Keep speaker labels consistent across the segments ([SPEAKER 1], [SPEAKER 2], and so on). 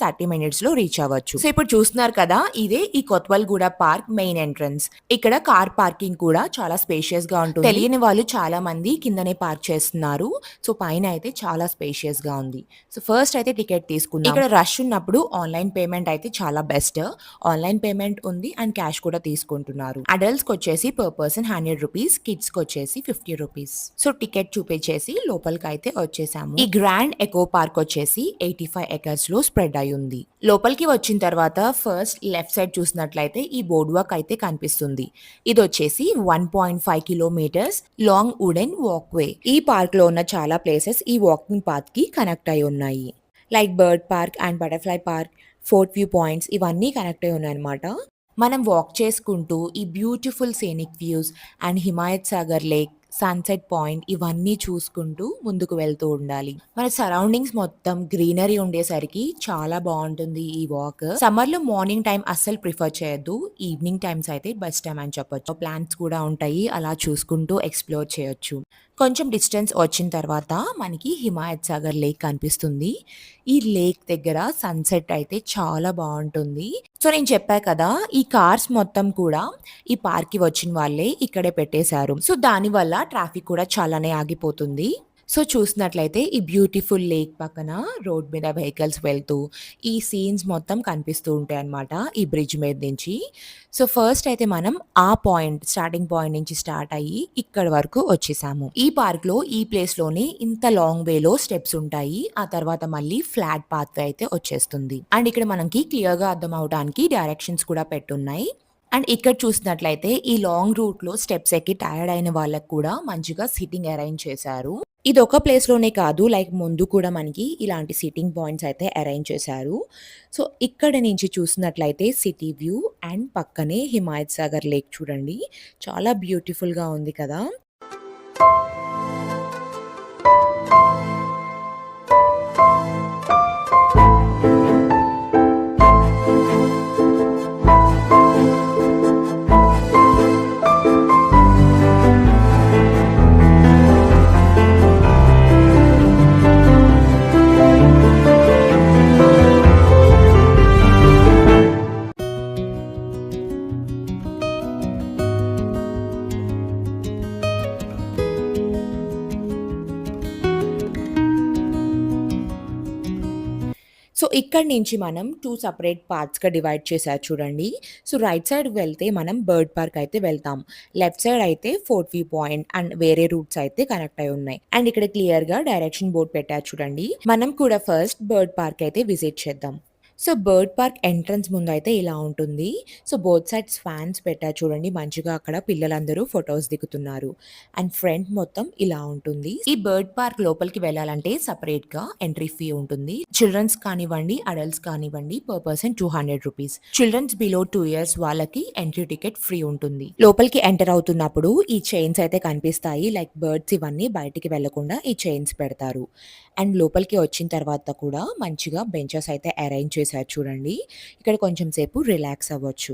[SPEAKER 1] 30 minutes లో reach అవ్వచ్చు. So ఇప్పుడు చూస్తున్నారు కదా, ఇదే ఈ కొత్వాల్గూడ పార్క్ మెయిన్ ఎంట్రన్స్. ఇక్కడ కార్ పార్కింగ్ కూడా చాలా స్పేషియస్ గా ఉంటుంది. తెలియని వాళ్ళు చాలా మంది కిందనే పార్క్ చేస్తున్నారు. సో పైన అయితే చాలా స్పేషియస్ గా ఉంది. సో ఫస్ట్ అయితే టికెట్ తీసుకుందాం. ఇక్కడ రష్ ఉన్నప్పుడు ఆన్లైన్ పేమెంట్ అయితే చాలా బెస్ట్. ఆన్లైన్ పేమెంట్ ఉంది అండ్ క్యాష్ కూడా తీసుకుంటున్నారు. అడల్ట్స్ కి వచ్చేసి పర్ పర్సన్ 100 రూపీస్, కిడ్స్ కి వచ్చేసి 50 రూపీస్. సో టికెట్ చూపించేసి లోపలికి అయితే వచ్చేసాము. ఈ గ్రాండ్ ఎకో పార్క్ వచ్చేసి 85 ఎకర్స్ లో స్ప్రెడ్ అయి ఉంది. లోపలికి వచ్చిన తర్వాత ఫస్ట్ లెఫ్ట్ సైడ్ చూసినట్లయితే ఈ బోర్డ్ వాక్ అయితే కనిపిస్తుంది. ఇది వచ్చేసి 1.5 కిలోమీటర్స్ లాంగ్ వుడెన్ వాక్వే. ఈ పార్క్ లో ఉన్న చాలా ప్లేసెస్ ఈ వాకింగ్ పాత్ కి కనెక్ట్ అయి ఉన్నాయి. Like bird park and butterfly park, fort view points ఇవన్నీ కనెక్ట్ అయి ఉన్నాయి అనమాట. మనం వాక్ చేసుకుంటూ ఈ beautiful scenic views and Himayat Sagar lake, sunset point ఇవన్నీ చూసుకుంటూ ముందుకు వెళ్తూ ఉండాలి. మన సరౌండింగ్స్ మొత్తం గ్రీనరీ ఉండేసరికి చాలా బాగుంటుంది ఈ వాక్. సమ్మర్ లో మార్నింగ్ టైం అస్సలు ప్రిఫర్ చేయొద్దు, ఈవినింగ్ టైమ్స్ అయితే బెస్ట్ టైం అని చెప్పొచ్చు. ప్లాన్స్ కూడా ఉంటాయి, అలా చూసుకుంటూ ఎక్స్ప్లోర్ చేయొచ్చు. కొంచెం డిస్టెన్స్ వచ్చిన తర్వాత మనకి హిమాయత్ సాగర్ లేక్ కనిపిస్తుంది. ఈ లేక్ దగ్గర సన్సెట్ అయితే చాలా బాగుంటుంది. సో నేను చెప్పా కదా, ఈ కార్స్ మొత్తం కూడా ఈ పార్క్ కి వచ్చిన వాళ్ళే ఇక్కడే పెట్టేశారు. సో దాని వల్ల ట్రాఫిక్ కూడా చాలానే ఆగిపోతుంది. సో చూసినట్లయితే ఈ బ్యూటిఫుల్ లేక్ పక్కన రోడ్ మీద వెహికల్స్ వెళ్తూ ఈ సీన్స్ మొత్తం కనిపిస్తూ ఉంటాయి అన్నమాట ఈ బ్రిడ్జ్ మీద నుంచి. సో ఫస్ట్ అయితే మనం ఆ పాయింట్, స్టార్టింగ్ పాయింట్ నుంచి స్టార్ట్ అయ్యి ఇక్కడ వరకు వచ్చేసాము. ఈ పార్క్ లో ఈ ప్లేస్ లోనే ఇంత లాంగ్ వేలో స్టెప్స్ ఉంటాయి. ఆ తర్వాత మళ్ళీ ఫ్లాట్ పాత్ అయితే వచ్చేస్తుంది. అండ్ ఇక్కడ మనకి క్లియర్ గా అర్థం అవడానికి డైరెక్షన్స్ కూడా పెట్టున్నాయి. అండ్ ఇక్కడ చూసినట్లయితే ఈ లాంగ్ రూట్ లో స్టెప్స్ ఎక్కి టైర్డ్ అయిన వాళ్ళకి కూడా మంచిగా సిట్టింగ్ అరేంజ్ చేశారు. ఇది ఒక ప్లేస్ లోనే కాదు, లైక్ ముందు కూడా మనకి ఇలాంటి సిట్టింగ్ పాయింట్స్ అయితే అరేంజ్ చేశారు. సో ఇక్కడ నుంచి చూసినట్లయితే సిటీ వ్యూ అండ్ పక్కనే హిమాయత్ సాగర్ లేక్ చూడండి, చాలా బ్యూటిఫుల్ గా ఉంది కదా. సో ఇక్కడ నుంచి మనం 2 సెపరేట్ పార్ట్స్‌గా డివైడ్ చేశారు చూడండి. సో రైట్ సైడ్ వెళ్తే మనం బర్డ్ పార్క్ అయితే వెళ్తాం. లెఫ్ట్ సైడ్ అయితే ఫోర్ట్ వ్యూ పాయింట్ అండ్ వేరే రూట్స్ అయితే కనెక్ట్ అయి ఉన్నాయి. అండ్ ఇక్కడ క్లియర్‌గా డైరెక్షన్ బోర్డ్ పెట్టారు చూడండి. మనం కూడా ఫస్ట్ బర్డ్ పార్క్ అయితే విజిట్ చేద్దాం. సో బర్డ్ పార్క్ ఎంట్రన్స్ ముందు అయితే ఇలా ఉంటుంది. సో బోత్ సైడ్స్ ఫ్యాన్స్ పెట్టారు చూడండి, మంచిగా అక్కడ పిల్లలందరూ ఫొటోస్ దిగుతున్నారు. అండ్ ఫ్రంట్ మొత్తం ఇలా ఉంటుంది. ఈ బర్డ్ పార్క్ లోపలికి వెళ్ళాలంటే సపరేట్ గా ఎంట్రీ ఫీ ఉంటుంది. చిల్డ్రన్స్ కానివ్వండి, అడల్ట్స్ కానివ్వండి, per person 200 rupees. Childrens below 2 years వాళ్ళకి ఎంట్రీ టికెట్ ఫ్రీ ఉంటుంది. లోపలికి ఎంటర్ అవుతున్నప్పుడు ఈ చైన్స్ అయితే కనిపిస్తాయి, లైక్ బర్డ్స్ ఇవన్నీ బయటికి వెళ్లకుండా ఈ చైన్స్ పెడతారు. అండ్ లోపలికి వచ్చిన తర్వాత కూడా మంచిగా బెంచెస్ అయితే అరేంజ్ చేశారు చూడండి, ఇక్కడ కొంచెం సేపు రిలాక్స్ అవ్వచ్చు.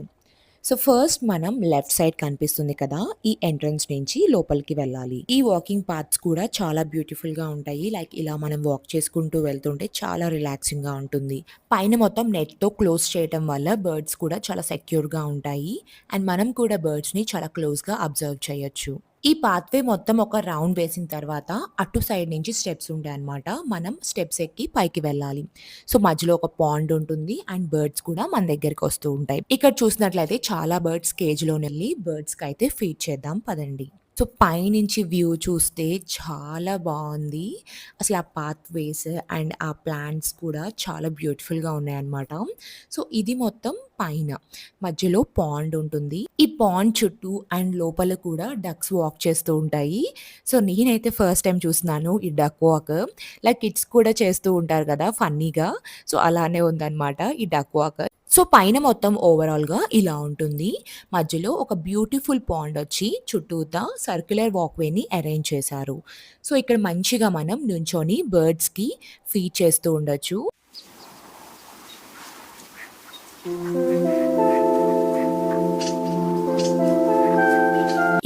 [SPEAKER 1] సో ఫస్ట్ మనం లెఫ్ట్ సైడ్ కనిపిస్తుంది కదా, ఈ ఎంట్రన్స్ నుంచి లోపలికి వెళ్ళాలి. ఈ వాకింగ్ పాత్స్ కూడా చాలా బ్యూటిఫుల్ గా ఉంటాయి, లైక్ ఇలా మనం వాక్ చేసుకుంటూ వెళ్తుంటే చాలా రిలాక్సింగ్ గా ఉంటుంది. పైన మొత్తం నెట్ తో క్లోజ్ చేయడం వల్ల బర్డ్స్ కూడా చాలా సెక్యూర్ గా ఉంటాయి. అండ్ మనం కూడా బర్డ్స్ ని చాలా క్లోజ్ గా అబ్జర్వ్ చేయొచ్చు. ఈ పాత్వే మొత్తం ఒక రౌండ్ వేసిన తర్వాత అటు సైడ్ నుంచి స్టెప్స్ ఉంటాయి అన్నమాట. మనం స్టెప్స్ ఎక్కి పైకి వెళ్ళాలి. సో మధ్యలో ఒక పాండ్ ఉంటుంది అండ్ బర్డ్స్ కూడా మన దగ్గరికి వస్తూ ఉంటాయి. ఇక్కడ చూసినట్లయితే చాలా బర్డ్స్ కేజ్ లో వెళ్ళి బర్డ్స్ కి అయితే ఫీడ్ చేద్దాం పదండి. సో పైనుంచి వ్యూ చూస్తే చాలా బాగుంది. అసలు ఆ పాత్వేస్ అండ్ ఆ ప్లాంట్స్ కూడా చాలా బ్యూటిఫుల్గా ఉన్నాయన్నమాట. సో ఇది మొత్తం పైన, మధ్యలో పాండ్ ఉంటుంది. ఈ పాండ్ చుట్టూ అండ్ లోపల కూడా డక్స్ వాక్ చేస్తూ ఉంటాయి. సో నేనైతే ఫస్ట్ టైం చూస్తున్నాను ఈ డక్ వాక్. లైక్ కిడ్స్ కూడా చేస్తూ ఉంటారు కదా ఫన్నీగా, సో అలానే ఉందన్నమాట ఈ డక్ వాక్. సో పైన మొత్తం ఓవరాల్గా ఇలా ఉంటుంది. మధ్యలో ఒక బ్యూటిఫుల్ పాండ్ వచ్చి చుట్టూతా సర్క్యులర్ వాక్వేని అరేంజ్ చేశారు. సో ఇక్కడ మంచిగా మనం నుంచొని బర్డ్స్కి ఫీడ్ చేస్తూ ఉండొచ్చు.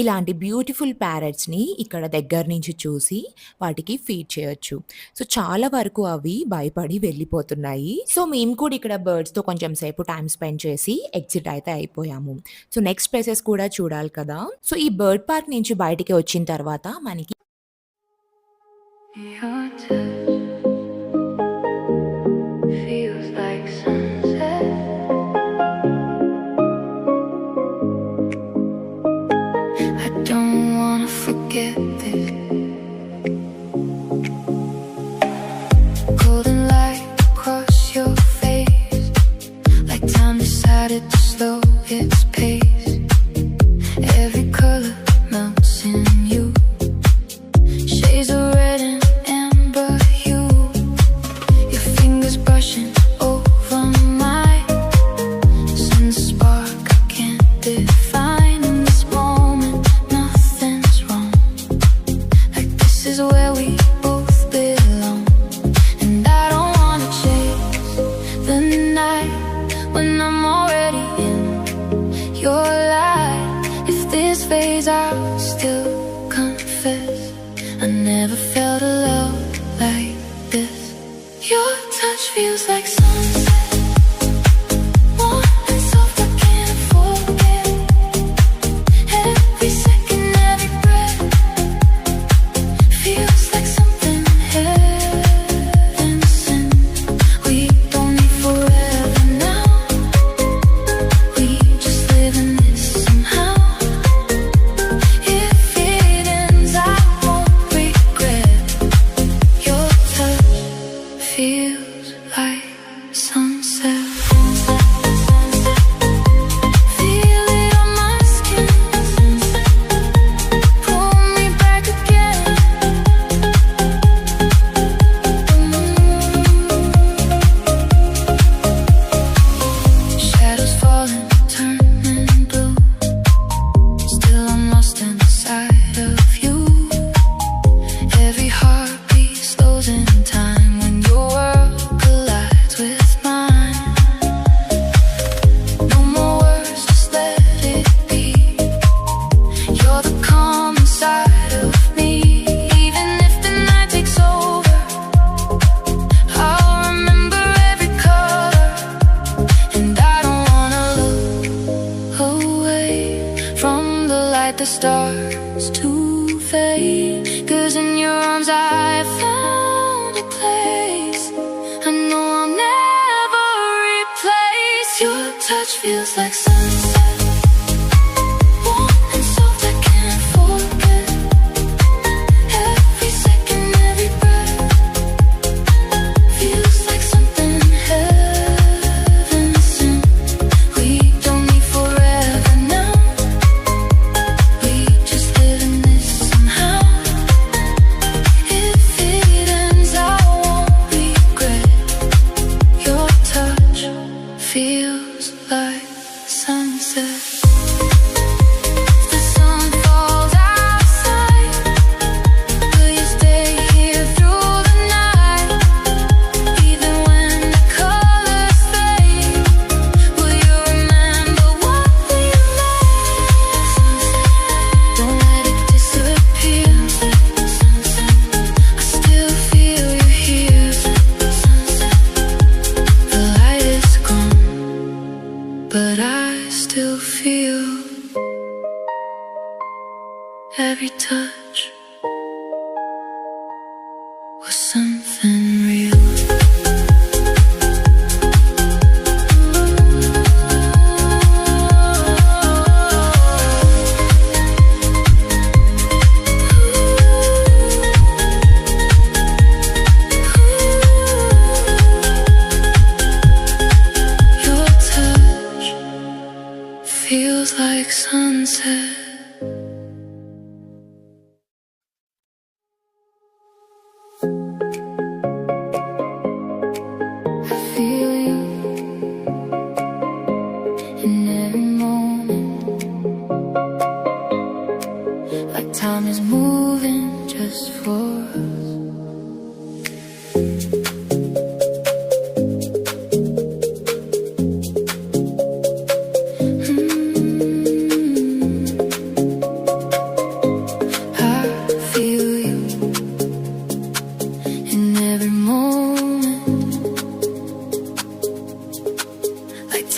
[SPEAKER 1] ఇలాంటి బ్యూటిఫుల్ ప్యారట్స్‌ని ఇక్కడ దగ్గర నుంచి చూసి వాటికి ఫీడ్ చేయొచ్చు. సో, చాలా వరకు అవి భయపడి వెళ్ళిపోతున్నాయి. సో, మేము కూడా ఇక్కడ బర్డ్స్‌తో కొంచెం సేపు టైమ్ స్పెండ్ చేసి ఎగ్జిట్ అయితే అయిపోయాము. సో, నెక్స్ట్ ప్లేసెస్ కూడా చూడాలి కదా! సో, ఈ బర్డ్ పార్క్ నుంచి బయటికి వచ్చిన తర్వాత మనకి
[SPEAKER 2] Your touch feels like sunset. I don't wanna forget this. Golden light across your face, like time decided to slow its pace. Every color melts in you, shades of red and amber hue. Your fingers brushing over mine, sends a spark I can't define. In this moment, nothing's wrong. Like this is where we both belong. And I don't wanna chase the night when I'm already in your light. If this fades, I'll still confess I never felt a love like this. Your touch feels like sunset, warm and soft, I can't forget. Every second, every breath feels like something heaven sent. We don't need forever now, we just live in this somehow. If it ends, I won't regret. Your touch feels like sunset. Feel it on my skin, pull me back again. Shadows falling, turning blue. Still I'm lost inside of you. Every heartbeat slows in time when your world collides with mine. No more words, just let it be. You're the calm inside of me. Even if the night takes over, I'll remember every color. And I don't wanna look away from the light that starts to fade. 'Cause in your arms I found a place I know I'll never replace. Your touch feels like sunset, warm and soft, I can't forget. Every second, every breath feels like something heaven sent. We don't need forever now, we just live in this somehow. If it ends, I won't regret. Your touch feels like sunset. The sun falls outside, will you stay here through the night? Even when the colors fade, will you remember what we made? Don't let it disappear. I still feel you here. The light is gone, but I still feel every touch was something real. Your touch feels like sunset. I feel you in every moment, like time is moving just for us.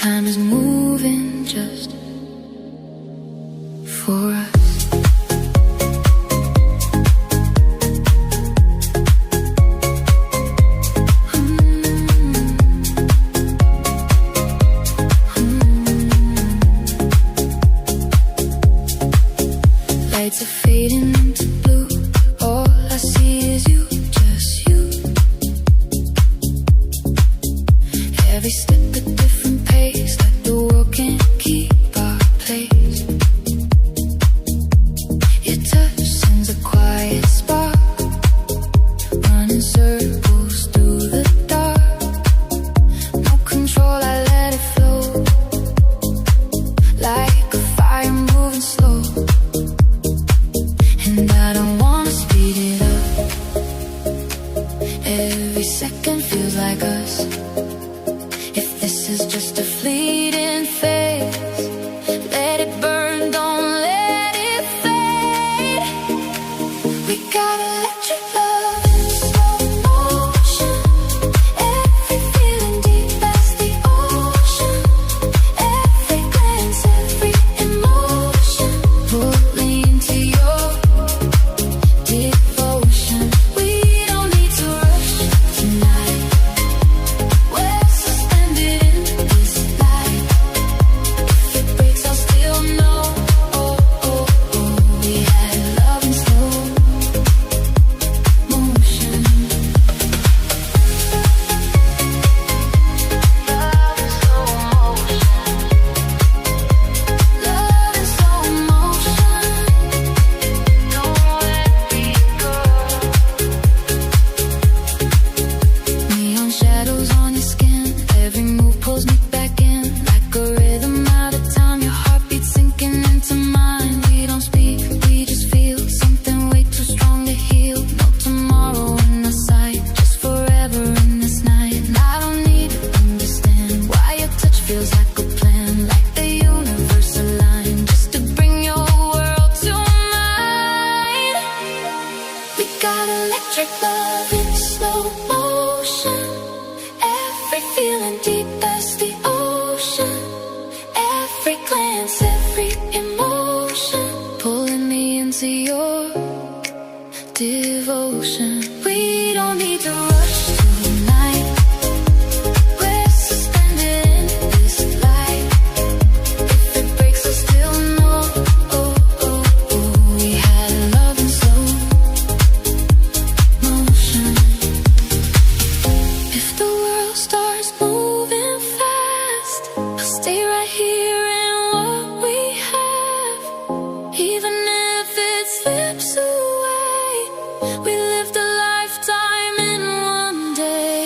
[SPEAKER 2] time is moving just for us. Lights are fading into blue. All I see is you, just you. Every step a different pace, like the world can't keep our place. Your touch sends a quiet spark, running circles through the dark. No control, I let it flow, like a fire moving slow. And I don't wanna speed it up. Every second feels like us. If this is just a fleeting phase, let it burn, don't let it fade. We got electric love in slow motion. Every feeling deep as the ocean. Every glance, every emotion, pulling into your devotion. We don't need to rush tonight. We're suspended in this light. If it breaks, I'll still know. Oh, oh, oh. We had love in slow motion. Love in slow motion. Love in slow motion. Don't let me go. Neon shadows on your skin. Every move pulls me back in, like a rhythm out of time. Your heartbeat sinking into mine. We don't speak, we just feel something way too strong to heal. No tomorrow in our sight, just forever in this night. And I don't need to understand why your touch feels like a plan, like the universe aligned, just to bring your world to mine. We got electric love in slow motion. Every feeling deep as the ocean. Every glance, every emotion, pulling me into your devotion. We don't need to rush tonight. We're suspended in this light. If it breaks, I'll still know. Oh, oh, oh. We had love in slow motion. If the world starts moving fast, I'll stay right here in what we have. Even if it slips away, we lived a lifetime in one day.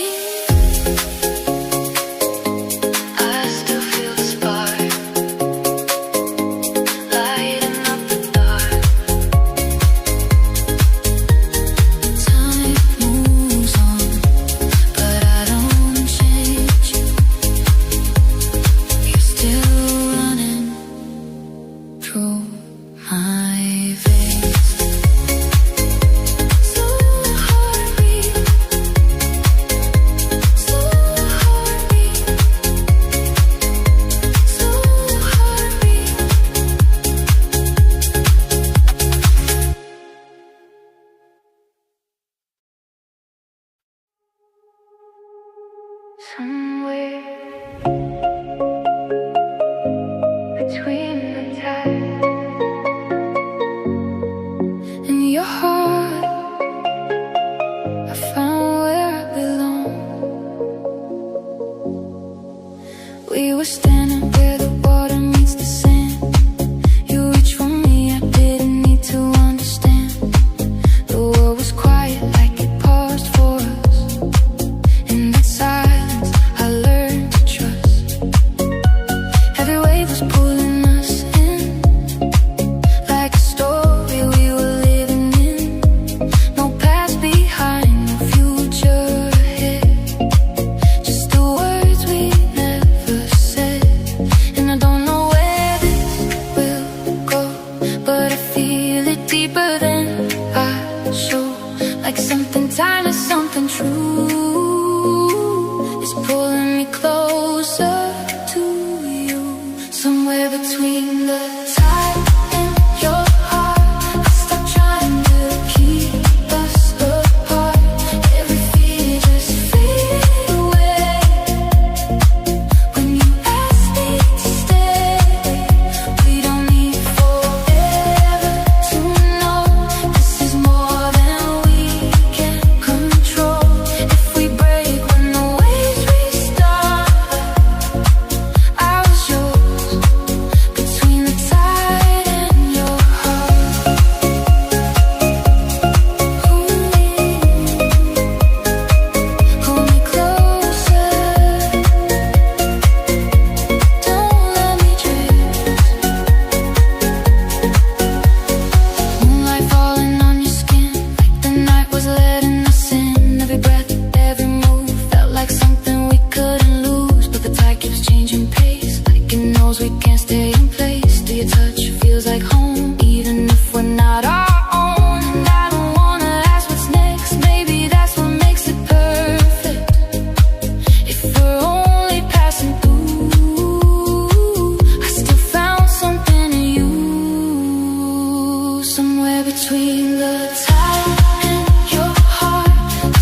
[SPEAKER 2] I still feel the spark, lighting up the dark. Time moves on, but I don't change. You're still running through my veins. So heartbeat, so heartbeat, so heartbeat. Somewhere between the tide and your heart, I found where I belong. We were standing where the water meets the sand. You reached for me, I didn't need to understand. The world was quiet, like it paused for us. In that silence, I learned to trust. Every wave was pulling us in, like a story we were living in. No past behind, no future ahead. Just the words we never said. And I knows we can't stay in place till your touch feels like home, even if we're not our own. And I don't wanna ask what's next, maybe that's what makes it perfect. If we're only passing through, I still found something in you, somewhere between the tide and your heart.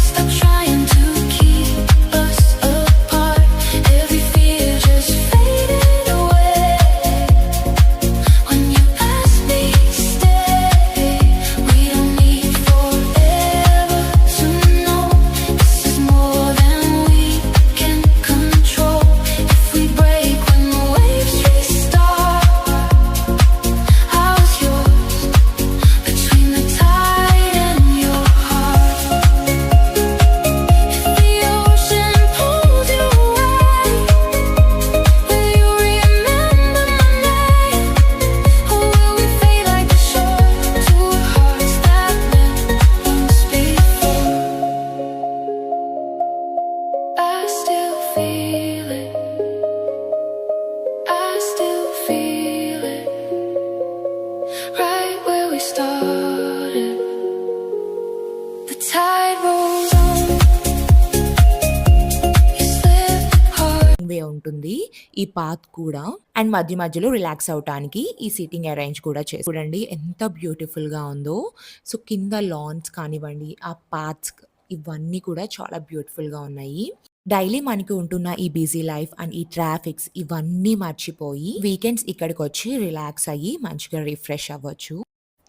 [SPEAKER 2] Stop trying to keep us apart. Every fear just faded away when you asked me stay. We don't need forever to know this is more than we can control. If we break when the waves restart, I was yours between the tide and your heart. If the ocean pulls you away, will you remember my name? Or will we fade like the shore to hearts that met once before? I still feel it, I still feel it, right where we started. The tide rolls on, you slip apart.
[SPEAKER 1] వే ఉంటుంది ఈ path కూడా. And మధ్య మధ్యలో relax అవటానికి ఈ seating arrange కూడా చేసి చూడండి ఎంత బ్యూటిఫుల్ గా ఉందో. సో కింద లాన్స్ కానివ్వండి, ఆ పాత్స్ ఇవన్నీ కూడా చాలా బ్యూటిఫుల్ గా ఉన్నాయి. డైలీ మనకి ఉంటున్న ఈ బిజీ లైఫ్ అండ్ ఈ ట్రాఫిక్స్ ఇవన్నీ మర్చిపోయి వీకెండ్స్ ఇక్కడికి వచ్చి రిలాక్స్ అయ్యి మంచిగా రిఫ్రెష్ అవ్వచ్చు.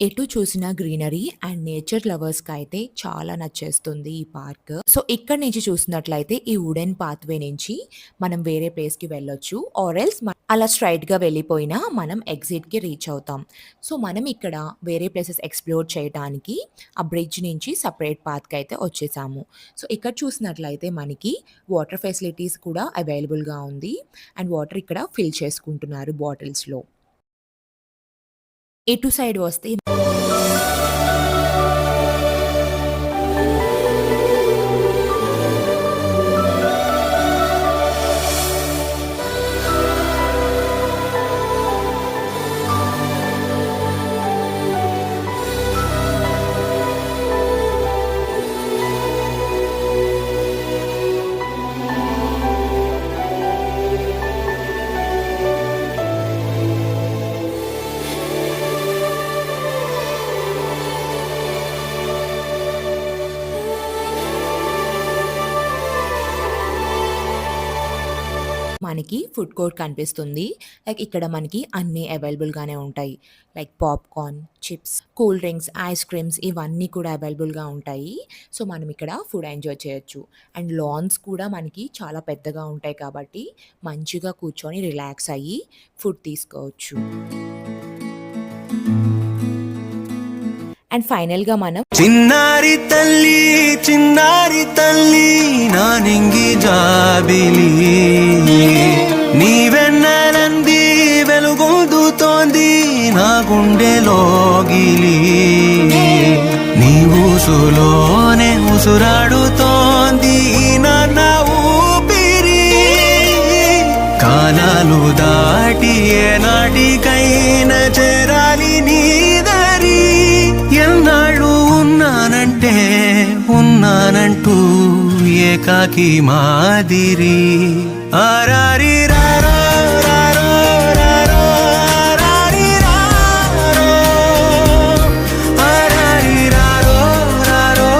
[SPEAKER 1] ఎటు చూసినా గ్రీనరీ అండ్ నేచర్ లవర్స్ కి అయితే చాలా నచ్చేస్తుంది ఈ పార్క్. సో ఇక్కడ నుంచి చూసినట్లయితే ఈ వుడెన్ పాత్వే నుంచి మనం వేరే ప్లేస్ కి వెళ్ళొచ్చు, ఆర్ ఎల్స్ అలా స్ట్రైట్ గా వెళ్ళిపోయినా మనం ఎగ్జిట్ కి రీచ్ అవుతాం. సో మనం ఇక్కడ వేరే ప్లేసెస్ ఎక్స్ప్లోర్ చేయడానికి ఆ బ్రిడ్జ్ నుంచి సపరేట్ పాత్ కి అయితే వచ్చేసాము. సో ఇక్కడ చూసినట్లయితే మనకి వాటర్ ఫెసిలిటీస్ కూడా అవైలబుల్ గా ఉంది అండ్ వాటర్ ఇక్కడ ఫిల్ చేసుకుంటున్నారు బాటిల్స్ లో. ఎటు సైడ్ వస్తే మనకి ఫుడ్ కోర్ట్ కనిపిస్తుంది. లైక్ ఇక్కడ మనకి అన్నీ అవైలబుల్ గానే ఉంటాయి. Like popcorn, chips, cool drinks, ice creams ఇవన్నీ కూడా అవైలబుల్ గా ఉంటాయి. సో మనం ఇక్కడ ఫుడ్ ఎంజాయ్ చేయొచ్చు. అండ్ లాన్స్ కూడా మనకి చాలా పెద్దగా ఉంటాయి కాబట్టి మంచిగా కూర్చొని రిలాక్స్ అయ్యి ఫుడ్ తీసుకోవచ్చు. అండ్ ఫైనల్ గా మనం
[SPEAKER 3] చిన్నారి తల్లి నా నింగి జాబిలి నీవెన్నెలంది వెలుగొందుతోంది నా గుండెలోగిలి నీ ఊసులోనే ఉసురాడుతోంది నాన్న ఊపిరి కాలాలు దాటి ఏనాటికైనా చేరాలి నీ దరి ఎన్నాళ్ళు ఉన్నానంటూ ఏకాకి మాదిరి ఆరారి రారో రారో రారో ఆరారి రారో ఆరారి రారో రారో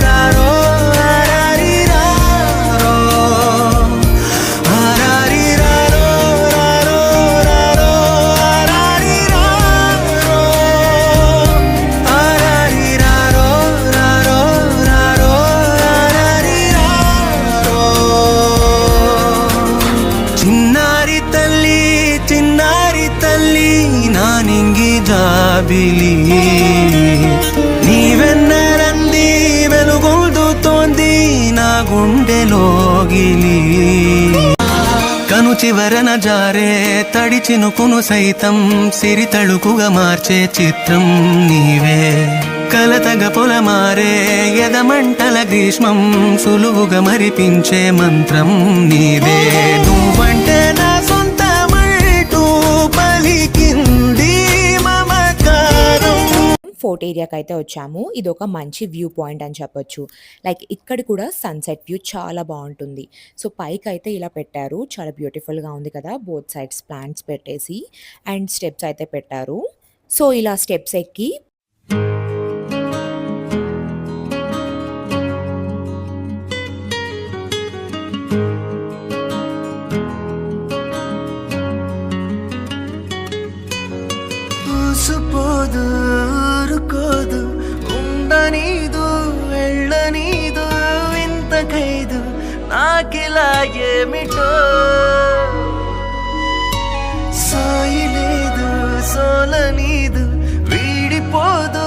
[SPEAKER 3] రారో ఆరారి రారో ఆరారి రారో రారో రారో ఆరారి రారో ఆరారి రారో రారో రారో ఆరారి రారో చిన్నారి తల్లి నా నింగి జాబిలి నీవెన్నరంది వెలుగొందుతోంది నా గుండెలోగిలి కను చివరన జారే తడి చినుకును సైతం సిరి తళుకుగా మార్చే చిత్రం నీవే కలతగ పొలమారే ఎదమంటల గ్రీష్మం సులువుగా మరిపించే మంత్రం నీదే నువ్వంటే నా సొంతమంటూ
[SPEAKER 1] ఫోర్ట్ ఏరియాకైతే వచ్చాము. ఇదొక మంచి వ్యూ పాయింట్ అని చెప్పొచ్చు. లైక్ ఇక్కడ కూడా సన్‌సెట్ వ్యూ చాలా బావుంటుంది. సో, పైకైతే ఇలా పెట్టారు. చాలా బ్యూటిఫుల్‌గా ఉంది కదా! బోత్ సైడ్స్ ప్లాంట్స్ పెట్టేసి అండ్ స్టెప్స్ అయితే పెట్టారు. సో, ఇలా స్టెప్స్ ఎక్కి
[SPEAKER 3] ఊసుపోదు ఊరుకోదు ఉండనీదు వెళ్ళనీదు వింత ఖైదు నాకిలా ఏమిటో సాయి లేదు సోలనీదు వీడిపోదు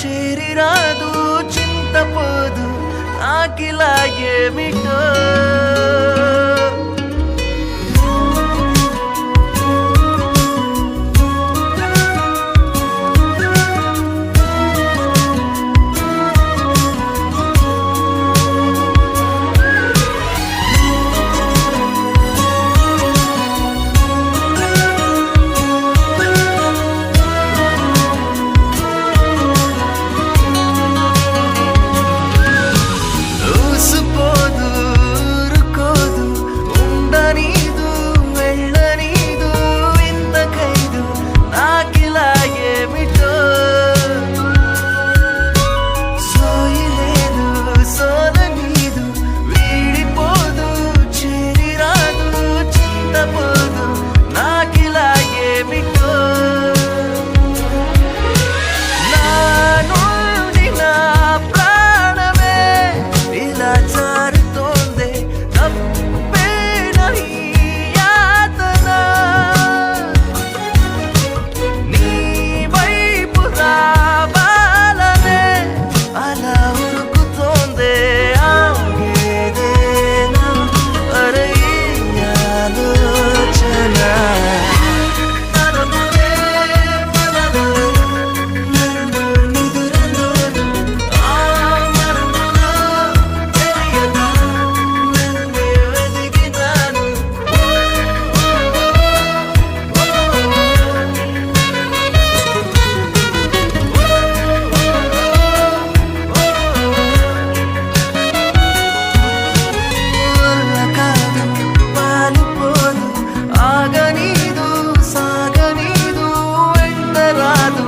[SPEAKER 3] చేరిరాదు చింతపోదు నాకిలా ఏమిటో ఊసుపోదు ఊరుకోదు ఉండనీదు వెళ్ళనీదు వింత ఖైదు నాకిలా ఏమిటో సోయి లేదు సోలనీదు వీడిపోదు చేరిరాదు చింతపోదు నాకిలా ఏమిటో నా నుండి నా ప్రాణమే ఇలా జారుతోందే తప్పేన ఈ యాతన నీ వైపు రావాలనే అలా ఉరుకుతోందే ఆగేదేనా అరే ఈ ఆలోచన తనమునే మనలో నన్ను నిదురలోను ఆ మరుపులో తెలియక నన్నే వెతికినాను వల్ల కాదు పాలిపోదు ఆగనీదు సాగనీదు వెంటరాదు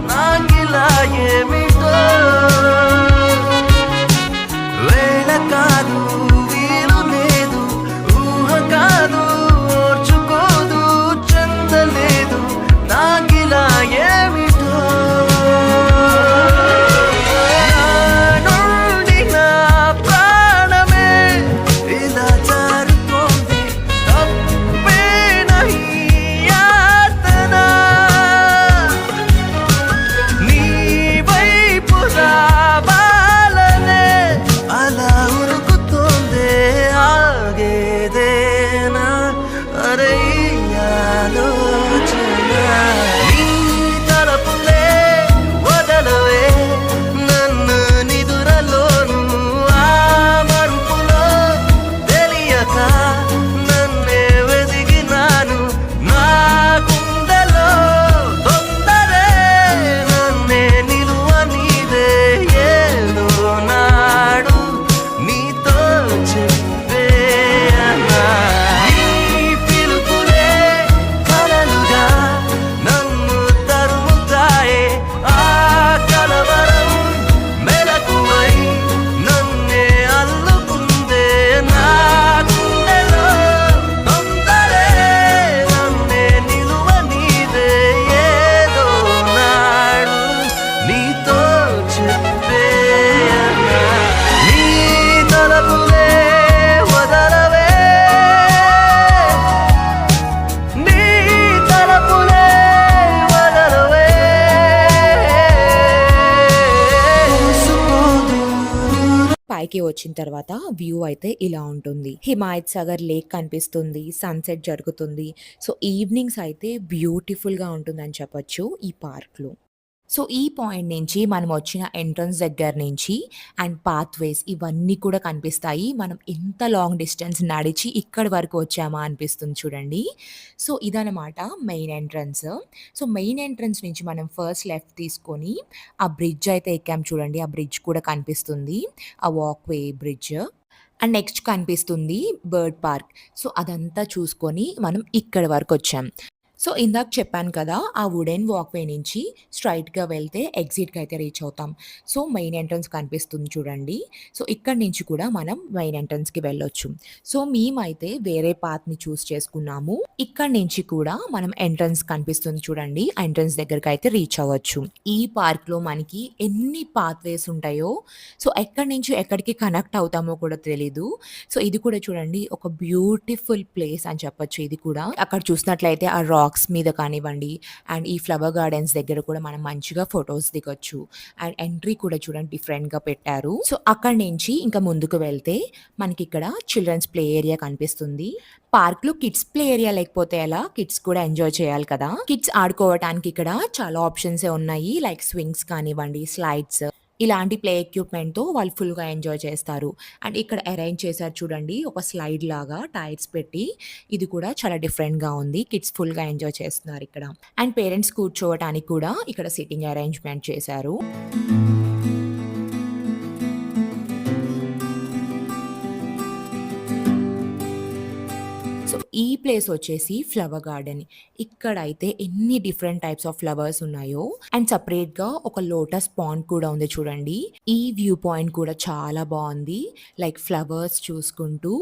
[SPEAKER 3] నాకిలా ఏమిటో వేళ కాదు వీలు లేదు ఊహ కాదు ఓర్చుకోదు చెందలేదు నాకిలా ఏమిటో నా నుండి నా ప్రాణమే ఇలా జారుతోంది తప్పేన ఈ యాతన నీ వైపు రావాలనే అలా ఉరుకుతోందే ఆగేదేనా అరే ఈ ఆలోచన నీ తలపులే వదలవే నన్ను నిదురలోను ఆ మరుపులో తెలియక నన్నే వెతికినాను నా గుండెలో తొందరే నన్నే నిలువ నీదే ఏదో నాడు నీతో చెప్పేయనా నీ పిలుపులే కలలుగా నన్ను తరుముతాయే ఆ కలవరం మెలకువై నన్నే అల్లుకుందే నా గుండెలో తొందరే నన్నే నిలువ నీదే ఏదో నాడు నీతో చెప్పేయనా నీ తలపులే వదలవే నీ తలపులే వదలవే
[SPEAKER 1] పైకి వచ్చిన తర్వాత వ్యూ అయితే ఇలా ఉంటుంది. హిమాయత్ సాగర్ లేక్ కనిపిస్తుంది. సన్‌సెట్ జరుగుతుంది. సో, ఈవినింగ్స్ అయితే బ్యూటిఫుల్‌గా ఉంటుందని చెప్పొచ్చు ఈ పార్క్‌లో. సో, ఈ పాయింట్ నుంచి మనం వచ్చిన ఎంట్రన్స్ దగ్గర నుంచి అండ్ పాత్‌వేస్ ఇవన్నీ కూడా కనిపిస్తాయి. మనం ఎంత లాంగ్ డిస్టెన్స్ నడిచి ఇక్కడి వరకు వచ్చామా అనిపిస్తుంది చూడండి. సో, ఇదనమాట main entrance. So, main entrance నుంచి మనం ఫస్ట్ లెఫ్ట్ తీసుకొని ఆ బ్రిడ్జ్ అయితే ఎక్కాం చూడండి. ఆ బ్రిడ్జ్ కూడా కనిపిస్తుంది. ఆ వాక్‌వే బ్రిడ్జ్. అండ్ నెక్స్ట్ కనిపిస్తుంది బర్డ్ పార్క్. సో, అదంతా చూసుకొని మనం ఇక్కడి వరకొచ్చాం. సో, ఇందాక చెప్పాను కదా! ఆ వుడెన్ వాక్‌వే నుంచి స్ట్రెయిట్‌గా వెళ్తే ఎగ్జిట్‌కయితే రీచ్ అవుతాం. సో, మెయిన్ ఎంట్రన్స్ కనిపిస్తుంది చూడండి. సో, ఇక్కడి నుంచి కూడా మనం మెయిన్ ఎంట్రన్స్‌కి వెళ్ళొచ్చు. సో, మేమైతే వేరే పాత్‌ని చూజ్ చేసుకున్నాము. ఇక్కడి నుంచి కూడా మనం ఎంట్రన్స్ కనిపిస్తుంది చూడండి. ఎంట్రన్స్ దగ్గరకయితే రీచ్ అవ్వచ్చు. ఈ పార్క్‌లో మనకి ఎన్ని పాత్‌వేస్ ఉంటాయో, సో, ఎక్కడి నుంచి ఎక్కడికి కనెక్ట్ అవుతామో కూడా తెలీదు. సో, ఇది కూడా చూడండి ఒక బ్యూటిఫుల్ ప్లేస్ అని చెప్పొచ్చు ఇది కూడా. అక్కడ చూసినట్లయితే ఆ రాక్స్ మీద కానివ్వండి అండ్ ఈ ఫ్లవర్ గార్డెన్స్ దగ్గర కూడా మనం మంచిగా ఫోటోస్ దిగొచ్చు. అండ్ ఎంట్రీ కూడా చూడండి డిఫరెంట్‌గా పెట్టారు. సో, అక్కడి నుంచి ఇంకా ముందుకు వెళ్తే మనకిక్కడ చిల్డ్రన్స్ ప్లే ఏరియా కనిపిస్తుంది. పార్క్‌లో కిడ్స్ ప్లే ఏరియా లేకపోతే ఎలా? కిడ్స్ కూడా ఎంజాయ్ చేయాలి కదా! కిడ్స్ ఆడుకోవటానికి ఇక్కడ చాలా ఆప్షన్సే ఉన్నాయి. లైక్ స్వింగ్స్ కానివ్వండి, స్లైడ్స్ ఇలాంటి ప్లే ఎక్విప్‌మెంట్‌తో వాళ్ళు ఫుల్‌గా ఎంజాయ్ చేస్తారు. అండ్ ఇక్కడ అరేంజ్ చేశారు చూడండి ఒక స్లైడ్ లాగా టైర్స్ పెట్టి. ఇది కూడా చాలా డిఫరెంట్‌గా ఉంది. కిడ్స్ ఫుల్‌గా ఎంజాయ్ చేస్తున్నారిక్కడ. అండ్ పేరెంట్స్ కూర్చోవటానికి కూడా ఇక్కడ సిట్టింగ్ అరేంజ్‌మెంట్ చేశారు. సో, ఈ ప్లేస్ వచ్చేసి ఫ్లవర్ గార్డెన్. ఇక్కడైతే ఎన్ని డిఫరెంట్ టైప్స్ ఆఫ్ ఫ్లవర్స్ ఉన్నాయో అండ్ సెపరేట్‌గా ఒక లోటస్ పాండ్ కూడా ఉంది చూడండి. ఈ వ్యూ పాయింట్ కూడా చాలా బావుంది. లైక్ ఫ్లవర్స్ చూసుకుంటూ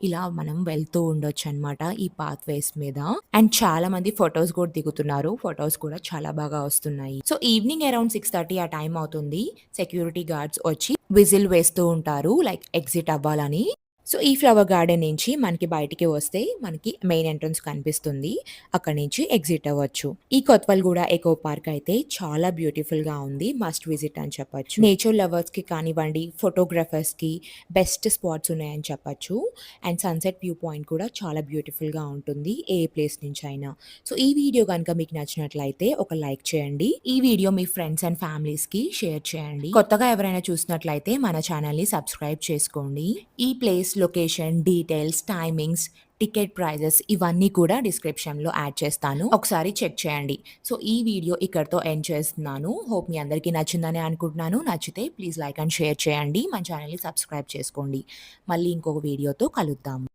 [SPEAKER 1] ఇలా మనం వెళ్తూ ఉండొచ్చనమాట ఈ పాత్‌వేస్ మీద. అండ్ చాలా మంది ఫోటోస్ కూడా దిగుతున్నారు. ఫోటోస్ కూడా చాలా బాగా వస్తున్నాయి. సో, ఈవినింగ్ అరౌండ్ 6:30 ఆ టైం అవుతుంది. సెక్యూరిటీ గార్డ్స్ వచ్చి విజిల్ వేస్తూ ఉంటారు. లైక్ ఎగ్జిట్ అవ్వాలని. సో, ఈ ఫ్లవర్ గార్డెన్ నుంచి మనకి బయటికి వస్తే మనకి మెయిన్ ఎంట్రన్స్ కనిపిస్తుంది. అక్కడి నుంచి ఎగ్జిట్ అవ్వచ్చు. ఈ కొత్వాల్‌గూడ ఎకో పార్క్ అయితే చాలా బ్యూటిఫుల్‌గా ఉంది. మస్ట్ విజిట్ అని చెప్పొచ్చు. నేచర్ లవర్స్‌కి కానివ్వండి, ఫోటోగ్రాఫర్స్‌కి బెస్ట్ స్పాట్స్ ఉన్నాయని చెప్పొచ్చు. అండ్ సన్‌సెట్ వ్యూ పాయింట్ కూడా చాలా బ్యూటిఫుల్‌గా ఉంటుంది. ఏ ప్లేస్ నుంచైనా. సో, ఈ వీడియో గనుక మీకు నచ్చినట్లయితే ఒక లైక్ చేయండి. ఈ వీడియో మీ ఫ్రెండ్స్ అండ్ ఫ్యామిలీస్‌కి షేర్ చేయండి. కొత్తగా ఎవరైనా చూసినట్లయితే మన ఛానెల్‌ని సబ్స్క్రైబ్ చేసుకోండి. ఈ place location, details, timings, ticket prices ఇవన్నీ కూడా డిస్క్రిప్షన్‌లో యాడ్ చేస్తాను. ఒకసారి చెక్ చేయండి. సో, ఈ వీడియో ఇక్కడితో ఎండ్ చేస్తున్నాను. హోప్ మీ అందరికీ నచ్చిందని అనుకుంటున్నాను. నచ్చితే ప్లీజ్ లైక్ అండ్ షేర్ చేయండి. మన ఛానెల్‌ని సబ్స్క్రైబ్ చేసుకోండి. మళ్ళీ ఇంకొక వీడియోతో కలుద్దాము.